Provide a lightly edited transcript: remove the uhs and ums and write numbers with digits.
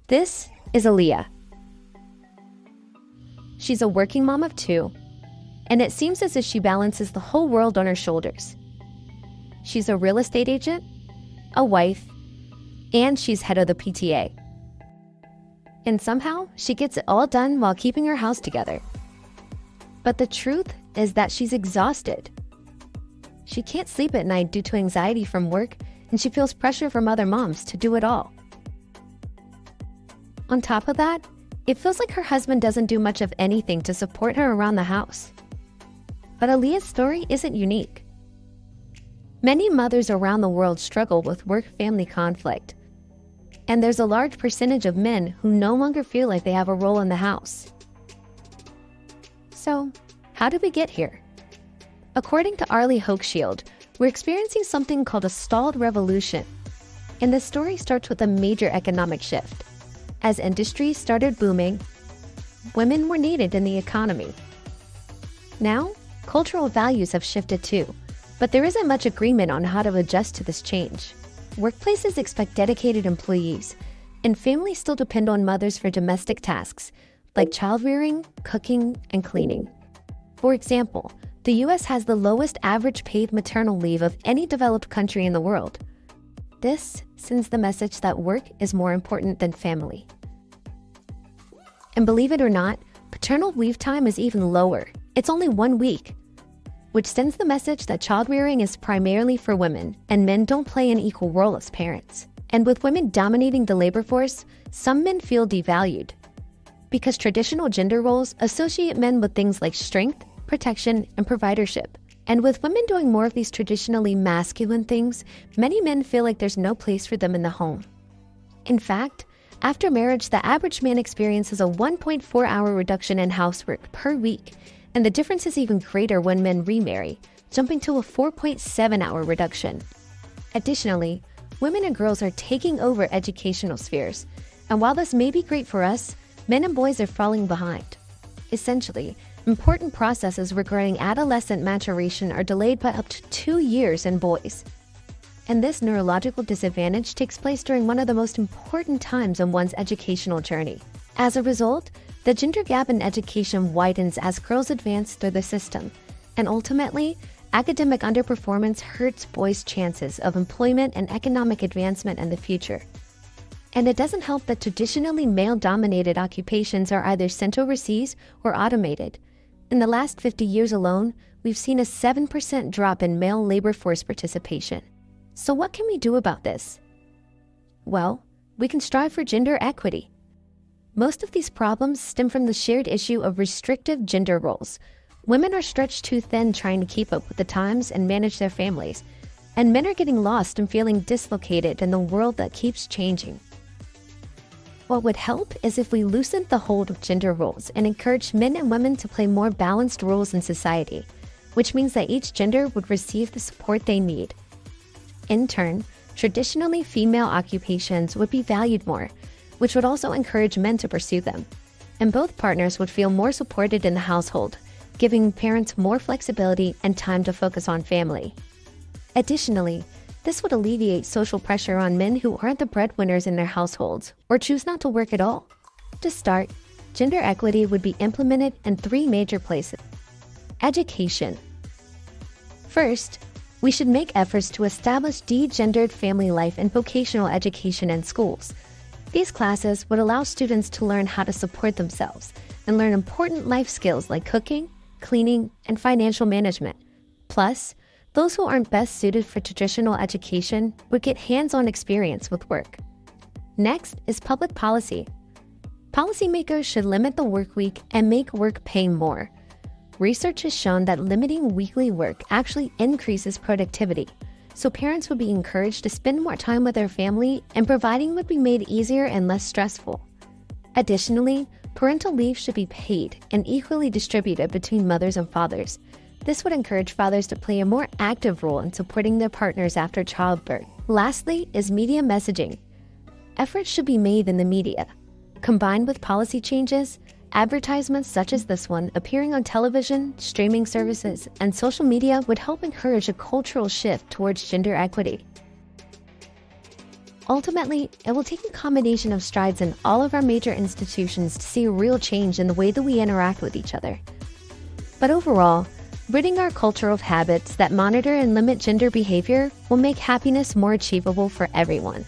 This is Aaliyah. She's a working mom of two, and it seems as if she balances the whole world on her shoulders. She's a real estate agent, a wife, and she's head of the PTA. And somehow, she gets it all done while keeping her house together. But the truth is that she's exhausted. She can't sleep at night due to anxiety from work, and she feels pressure from other moms to do it all. On top of that, it feels like her husband doesn't do much of anything to support her around the house. But Aaliyah's story isn't unique. Many mothers around the world struggle with work-family conflict, and there's a large percentage of men who no longer feel like they have a role in the house. So, how did we get here? According to Arlie Hochschild, we're experiencing something called a stalled revolution, and the story starts with a major economic shift. As industries started booming, women were needed in the economy. Now, cultural values have shifted too, but there isn't much agreement on how to adjust to this change. Workplaces expect dedicated employees, and families still depend on mothers for domestic tasks like child-rearing, cooking, and cleaning. For example, the US has the lowest average paid maternal leave of any developed country in the world. This sends the message that work is more important than family. And believe it or not, paternal leave time is even lower. It's only 1 week, which sends the message that child-rearing is primarily for women, and men don't play an equal role as parents. And with women dominating the labor force, some men feel devalued, because traditional gender roles associate men with things like strength, protection, and providership. And with women doing more of these traditionally masculine things, many men feel like there's no place for them in the home. In fact, after marriage, the average man experiences a 1.4-hour reduction in housework per week, and the difference is even greater when men remarry, jumping to a 4.7-hour reduction. Additionally, women and girls are taking over educational spheres, and while this may be great for us, men and boys are falling behind. Essentially, important processes regarding adolescent maturation are delayed by up to 2 years in boys. And this neurological disadvantage takes place during one of the most important times in one's educational journey. As a result, the gender gap in education widens as girls advance through the system, and ultimately, academic underperformance hurts boys' chances of employment and economic advancement in the future. And it doesn't help that traditionally male-dominated occupations are either sent overseas or automated. In the last 50 years alone, we've seen a 7% drop in male labor force participation. So what can we do about this? Well, we can strive for gender equity. Most of these problems stem from the shared issue of restrictive gender roles. Women are stretched too thin trying to keep up with the times and manage their families, and men are getting lost and feeling dislocated in the world that keeps changing. What would help is if we loosened the hold of gender roles and encouraged men and women to play more balanced roles in society, which means that each gender would receive the support they need. In turn, traditionally female occupations would be valued more, which would also encourage men to pursue them, and both partners would feel more supported in the household, giving parents more flexibility and time to focus on family. Additionally, this would alleviate social pressure on men who aren't the breadwinners in their households or choose not to work at all. To start, gender equity would be implemented in 3 major places. Education. First, we should make efforts to establish de-gendered family life and vocational education in schools. These classes would allow students to learn how to support themselves and learn important life skills like cooking, cleaning, and financial management. Plus, those who aren't best suited for traditional education would get hands-on experience with work. Next is public policy. Policymakers should limit the work week and make work pay more. Research has shown that limiting weekly work actually increases productivity, so parents would be encouraged to spend more time with their family, and providing would be made easier and less stressful. Additionally, parental leave should be paid and equally distributed between mothers and fathers. This would encourage fathers to play a more active role in supporting their partners after childbirth. Lastly is media messaging. Efforts should be made in the media. Combined with policy changes, advertisements such as this one appearing on television, streaming services, and social media would help encourage a cultural shift towards gender equity. Ultimately, it will take a combination of strides in all of our major institutions to see a real change in the way that we interact with each other. But overall, ridding our culture of habits that monitor and limit gender behavior will make happiness more achievable for everyone.